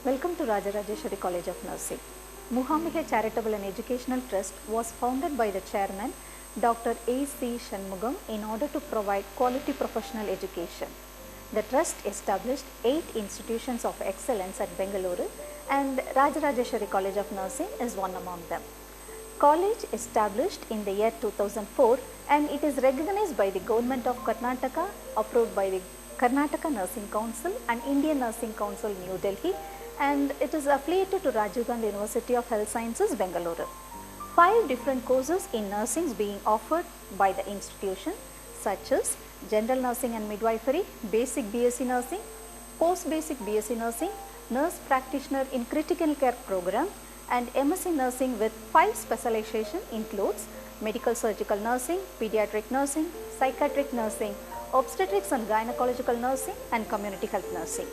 Welcome to Rajarajeshwari College of Nursing. Muhammiga Charitable and Educational Trust was founded by the chairman Dr. A.C. Shanmugam in order to provide quality professional education. The trust established 8 institutions of excellence at Bengaluru and Rajarajeshwari College of Nursing is one among them. College established in the year 2004 and it is recognized by the Government of Karnataka, approved by the Karnataka Nursing Council and Indian Nursing Council New Delhi, and it is affiliated to Rajiv Gandhi University of Health Sciences Bengaluru. 5 different courses in nursing being offered by the institution such as General Nursing and Midwifery, Basic BSc Nursing, Post Basic BSc Nursing, Nurse Practitioner in Critical Care Program, and MSc Nursing with 5 specialization includes Medical Surgical Nursing, Pediatric Nursing, Psychiatric Nursing, Obstetrics and Gynecological Nursing and Community Health Nursing.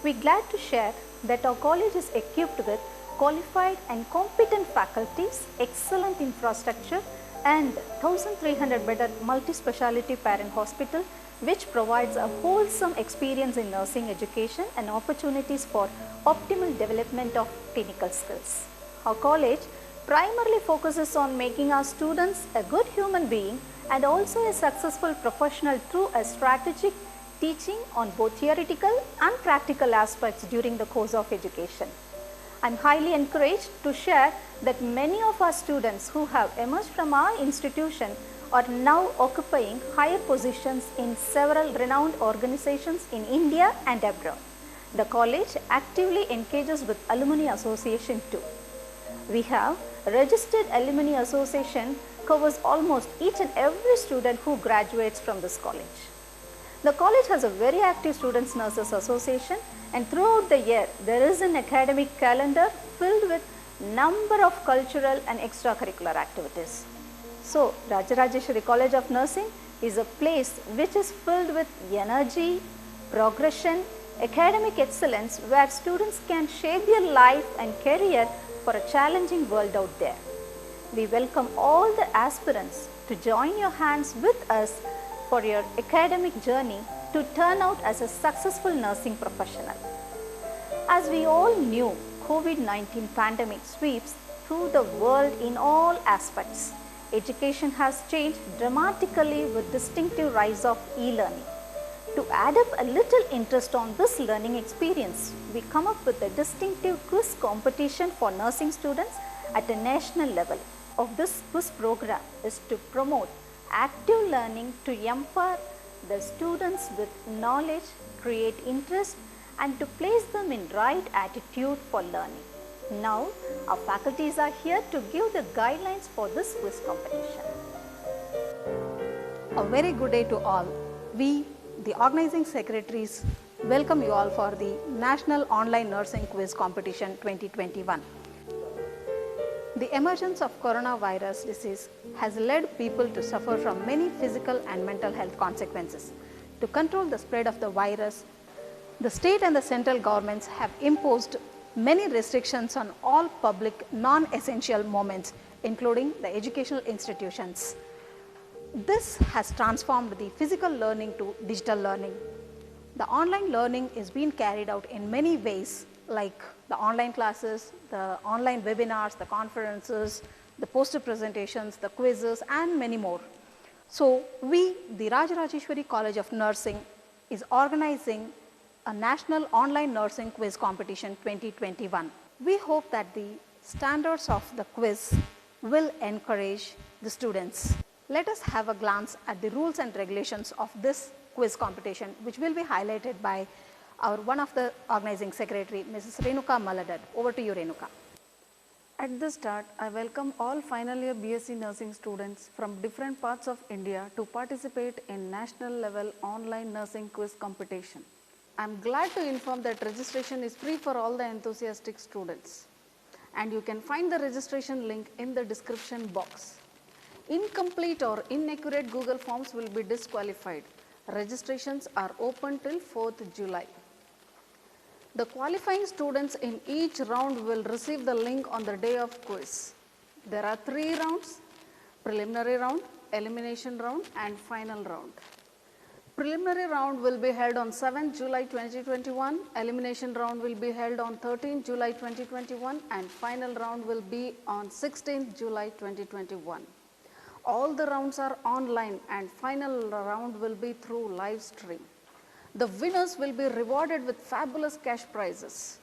We are glad to share that our college is equipped with qualified and competent faculties, excellent infrastructure and 1300 bedded multi-speciality parent hospital which provides a wholesome experience in nursing education and opportunities for optimal development of clinical skills. Our college primarily focuses on making our students a good human being and also a successful professional through a strategic teaching on both theoretical and practical aspects during the course of education. I am highly encouraged to share that many of our students who have emerged from our institution are now occupying higher positions in several renowned organizations in India and abroad. The college actively engages with Alumni Association too. We have registered Alumni Association covers almost each and every student who graduates from this college. The college has a very active Students Nurses Association and throughout the year there is an academic calendar filled with number of cultural and extracurricular activities. So, Rajarajeshwari College of Nursing is a place which is filled with energy, progression, academic excellence where students can shape their life and career for a challenging world out there. We welcome all the aspirants to join your hands with us for your academic journey to turn out as a successful nursing professional. As we all knew, COVID-19 pandemic sweeps through the world in all aspects. Education has changed dramatically with distinctive rise of e-learning. To add up a little interest on this learning experience, we come up with a distinctive quiz competition for nursing students at a national level. Of this quiz program is to promote active learning to empower the students with knowledge, create interest and to place them in right attitude for learning. Now, our faculties are here to give the guidelines for this quiz competition. A very good day to all. We, the organizing secretaries, welcome you all for the National Online Nursing Quiz Competition 2021. The emergence of coronavirus disease has led people to suffer from many physical and mental health consequences. To control the spread of the virus, the state and the central governments have imposed many restrictions on all public non-essential moments, including the educational institutions. This has transformed the physical learning to digital learning. The online learning is being carried out in many ways like the online classes, the online webinars, the conferences, the poster presentations, the quizzes and many more. So, we, the Rajarajeshwari College of Nursing is organizing a National Online Nursing Quiz Competition 2021. We hope that the standards of the quiz will encourage the students. Let us have a glance at the rules and regulations of this quiz competition, which will be highlighted by our one of the organizing secretary, Mrs. Renuka Maladad. Over to you, Renuka. At the start, I welcome all final year BSc Nursing students from different parts of India to participate in national level online nursing quiz competition. I am glad to inform that registration is free for all the enthusiastic students and you can find the registration link in the description box. Incomplete or inaccurate Google forms will be disqualified. Registrations are open till 4th July. The qualifying students in each round will receive the link on the day of quiz. There are 3 rounds: preliminary round, elimination round and final round. Preliminary round will be held on 7th July 2021, elimination round will be held on 13th July 2021 and final round will be on 16th July 2021. All the rounds are online and final round will be through live stream. The winners will be rewarded with fabulous cash prizes.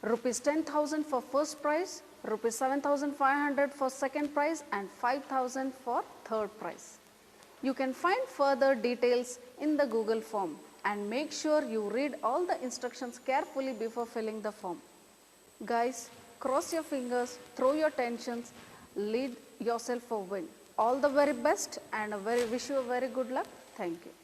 Rupees 10,000 for first prize, rupees 7,500 for second prize and 5,000 for third prize. You can find further details in the Google form and make sure you read all the instructions carefully before filling the form. Guys, cross your fingers, throw your tensions, lead yourself for win. All the very best and wish you a very good luck. Thank you.